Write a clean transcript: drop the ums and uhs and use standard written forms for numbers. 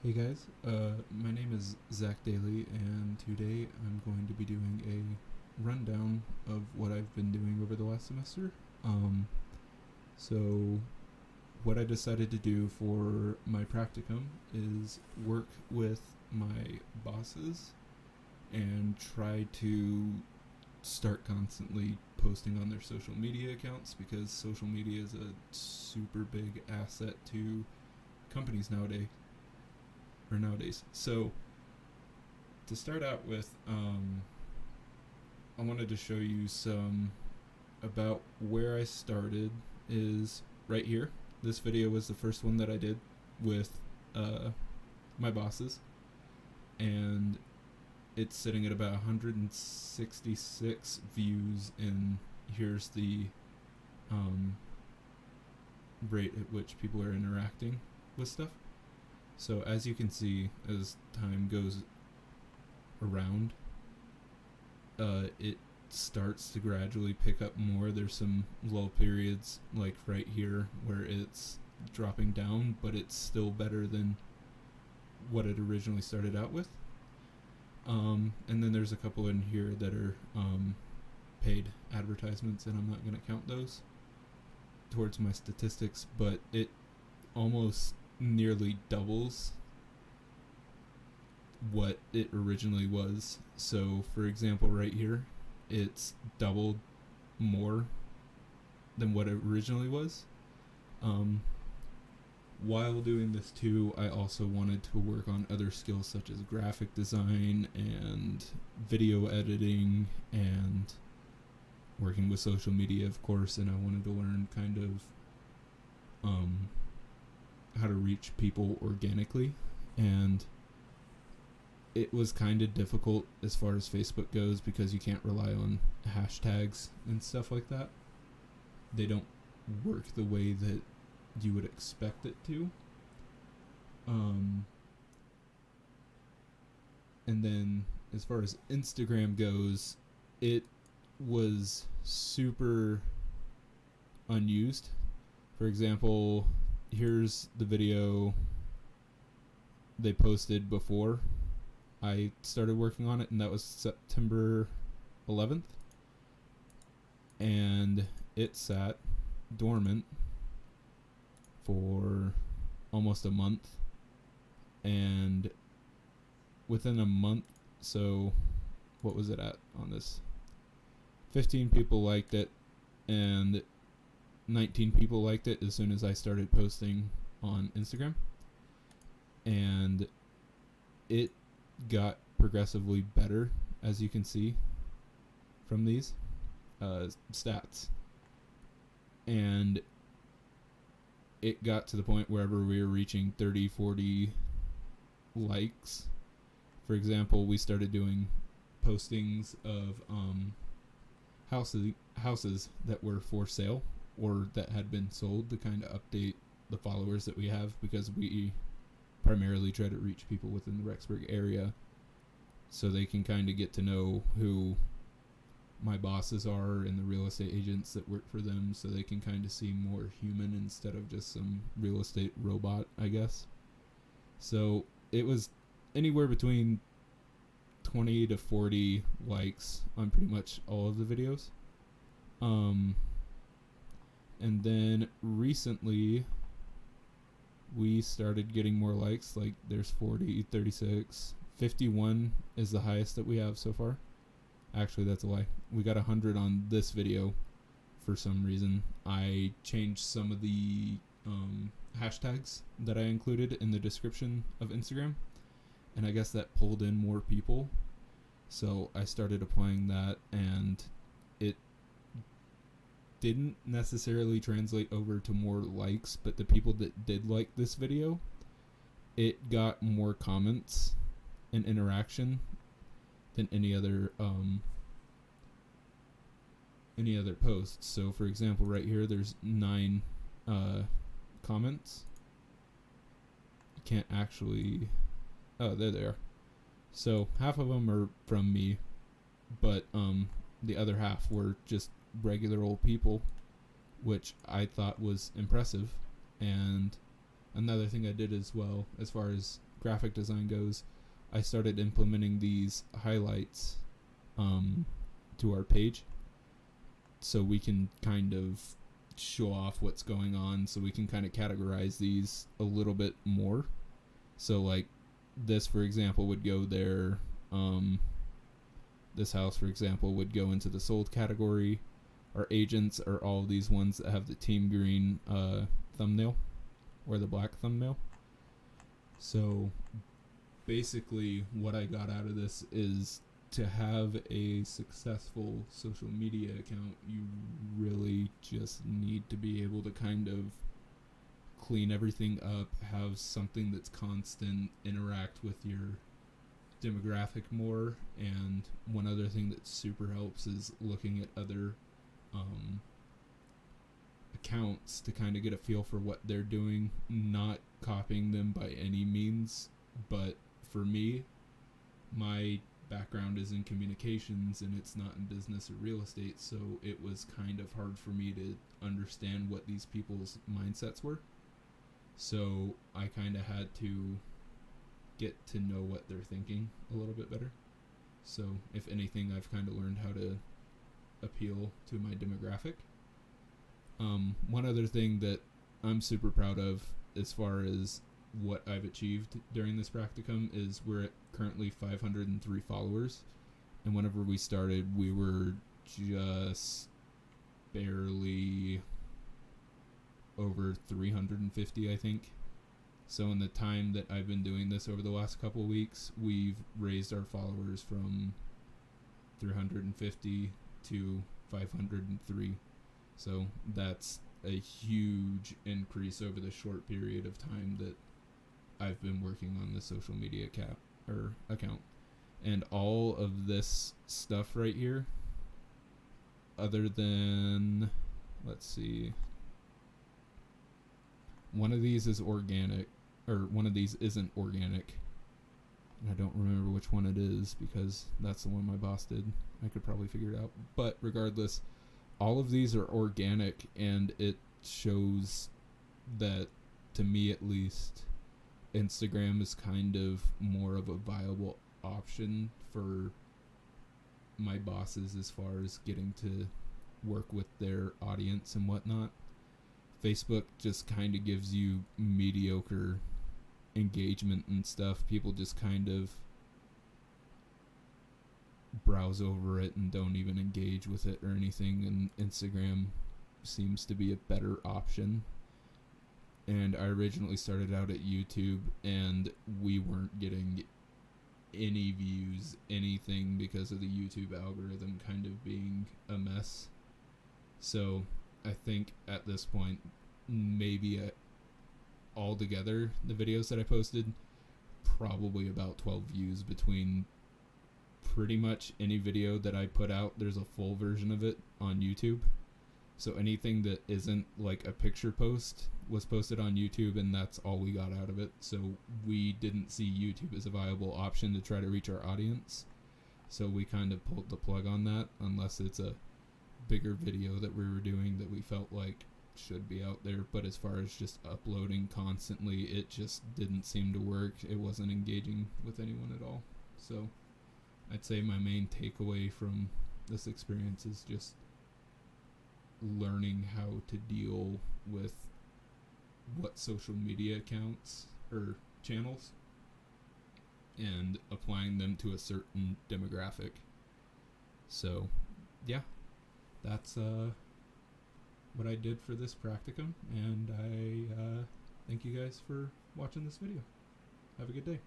Hey guys, my name is Zach Daly, and today I'm going to be doing a rundown of what I've been doing over the last semester. So, what I decided to do for my practicum is work with my bosses and try to start constantly posting on their social media accounts because social media is a super big asset to companies nowadays. So to start out with, I wanted to show you some about where I started. Is right here. This video was the first one that I did with my bosses, and it's sitting at about 166 views. And here's the rate at which people are interacting with stuff. So as you can see, as time goes around, it starts to gradually pick up more. There's some lull periods, like right here, where it's dropping down, but it's still better than what it originally started out with. And then there's a couple in here that are paid advertisements, and I'm not going to count those towards my statistics, but it almost nearly doubles what it originally was. So for example, right here, it's doubled more than what it originally was. While doing this too, I also wanted to work on other skills such as graphic design and video editing and working with social media, of course, and I wanted to learn kind of how to reach people organically. And it was kind of difficult as far as Facebook goes because you can't rely on hashtags and stuff like that. They don't work the way that you would expect it to. And then as far as Instagram goes, it was super unused. For example, here's the video they posted before I started working on it, and that was September 11th. And it sat dormant for almost a month. And within a month, so what was it at on this? 15 people liked it, and 19 people liked it as soon as I started posting on Instagram. And it got progressively better, as you can see from these stats. And it got to the point wherever we were reaching 30, 40 likes. For example, we started doing postings of houses that were for sale or that had been sold to kind of update the followers that we have, because we primarily try to reach people within the Rexburg area so they can kind of get to know who my bosses are and the real estate agents that work for them, so they can kind of see more human instead of just some real estate robot, I guess. So it was anywhere between 20 to 40 likes on pretty much all of the videos. And then recently we started getting more likes. Like there's 40, 36, 51 is the highest that we have so far. Actually, that's a lie. We got 100 on this video for some reason. I changed some of the hashtags that I included in the description of Instagram, and I guess that pulled in more people. So I started applying that, and it didn't necessarily translate over to more likes, but the people that did like this video, it got more comments and interaction than any other post. So for example, right here there's 9 comments. You can't actually, oh, there they are. So half of them are from me, but the other half were just regular old people, which I thought was impressive. And another thing I did as well, as far as graphic design goes, I started implementing these highlights to our page, so we can kind of show off what's going on, so we can kind of categorize these a little bit more. So like this, for example, would go there. This house, for example, would go into the sold category. Our agents are all these ones that have the team green thumbnail or the black thumbnail. So basically what I got out of this is, to have a successful social media account, you really just need to be able to kind of clean everything up, have something that's constant, interact with your demographic more. And one other thing that super helps is looking at other accounts to kind of get a feel for what they're doing, not copying them by any means. But for me, my background is in communications and it's not in business or real estate, so it was kind of hard for me to understand what these people's mindsets were. So I kind of had to get to know what they're thinking a little bit better. So if anything, I've kind of learned how to appeal to my demographic. One other thing that I'm super proud of as far as what I've achieved during this practicum is we're at currently 503 followers, and whenever we started we were just barely over 350, I think. So in the time that I've been doing this over the last couple of weeks, we've raised our followers from 350 to 503. So that's a huge increase over the short period of time that I've been working on the social media account. And all of this stuff right here, other than, let's see, one of these is organic, or one of these isn't organic. And I don't remember which one it is because that's the one my boss did. I could probably figure it out. But regardless, all of these are organic, and it shows that, to me at least, Instagram is kind of more of a viable option for my bosses as far as getting to work with their audience and whatnot. Facebook just kind of gives you mediocre engagement and stuff. People just kind of browse over it and don't even engage with it or anything, and Instagram seems to be a better option. And I originally started out at YouTube, and we weren't getting any views, anything, because of the YouTube algorithm kind of being a mess. So I think at this point, maybe altogether, the videos that I posted, probably about 12 views between pretty much any video that I put out. There's a full version of it on YouTube. So anything that isn't like a picture post was posted on YouTube, and that's all we got out of it. So we didn't see YouTube as a viable option to try to reach our audience. So we kind of pulled the plug on that, unless it's a bigger video that we were doing that we felt like should be out there. But as far as just uploading constantly, it just didn't seem to work. It wasn't engaging with anyone at all. So I'd say my main takeaway from this experience is just learning how to deal with what social media accounts or channels and applying them to a certain demographic. So yeah, that's what I did for this practicum, and I thank you guys for watching this video. Have a good day.